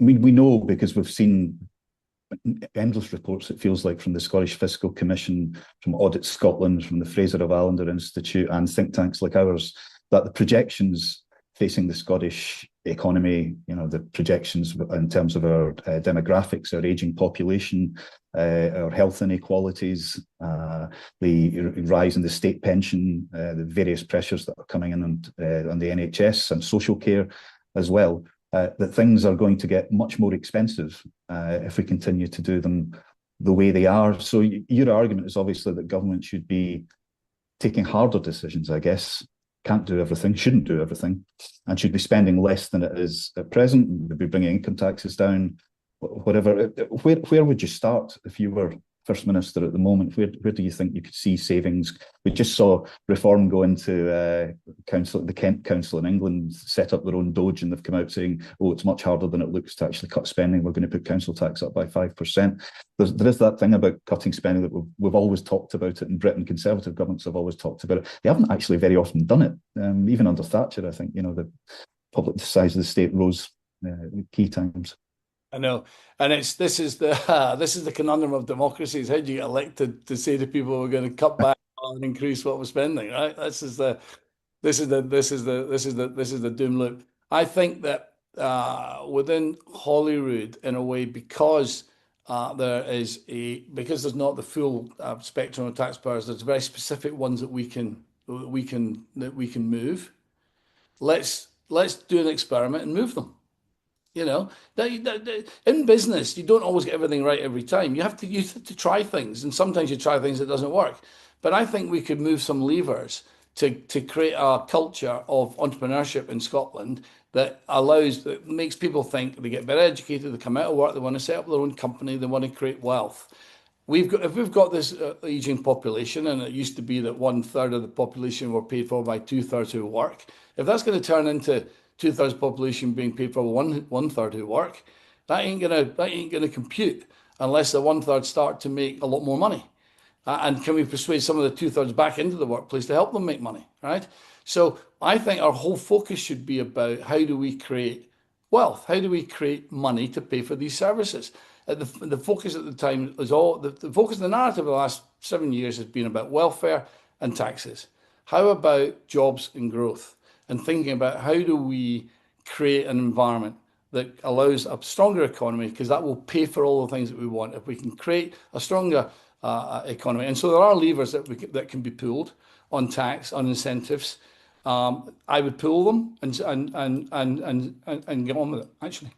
we know because we've seen endless reports, it feels like, from the Scottish Fiscal Commission, from Audit Scotland, from the Fraser of Allender Institute, and think tanks like ours, that the projections facing the Scottish economy, the projections in terms of our demographics, our ageing population, our health inequalities, the rise in the state pension, the various pressures that are coming in on the NHS and social care as well, that things are going to get much more expensive if we continue to do them the way they are. So your argument is obviously that government should be taking harder decisions, I guess. Can't do everything, shouldn't do everything, and should be spending less than it is at present, maybe bringing income taxes down, whatever. Where would you start if you were First Minister at the moment? Where do you think you could see savings? We just saw Reform go into the Kent Council in England, set up their own Doge, and they've come out saying, oh, it's much harder than it looks to actually cut spending. We're going to put council tax up by 5%. There is that thing about cutting spending that we've always talked about it in Britain. Conservative governments have always talked about it. They haven't actually very often done it. Even under Thatcher, I think, the public size of the state rose key times. I know, and this is the conundrum of democracy: is how do you get elected to say to people we're going to cut back and increase what we're spending, right? This is the doom loop. I think that within Holyrood, in a way, because there's not the full spectrum of taxpayers, there's very specific ones that we can move. Let's do an experiment and move them. In business, you don't always get everything right every time. You have to try things, and sometimes you try things that doesn't work. But I think we could move some levers to create a culture of entrepreneurship in Scotland that makes people think, they get better educated, they come out of work, they want to set up their own company, they want to create wealth. If we've got this aging population, and it used to be that 1/3 of the population were paid for by 2/3 who work, if that's going to turn into 2/3 population being paid for 1/3 who work, that ain't gonna compute unless the 1/3 start to make a lot more money. And can we persuade some of the 2/3 back into the workplace to help them make money, right? So I think our whole focus should be about how do we create wealth? How do we create money to pay for these services? The focus at the time is the focus of the narrative of the last 7 years has been about welfare and taxes. How about jobs and growth? And thinking about how do we create an environment that allows a stronger economy, because that will pay for all the things that we want. If we can create a stronger economy, and so there are levers that can be pulled on tax, on incentives. I would pull them and get on with it, actually.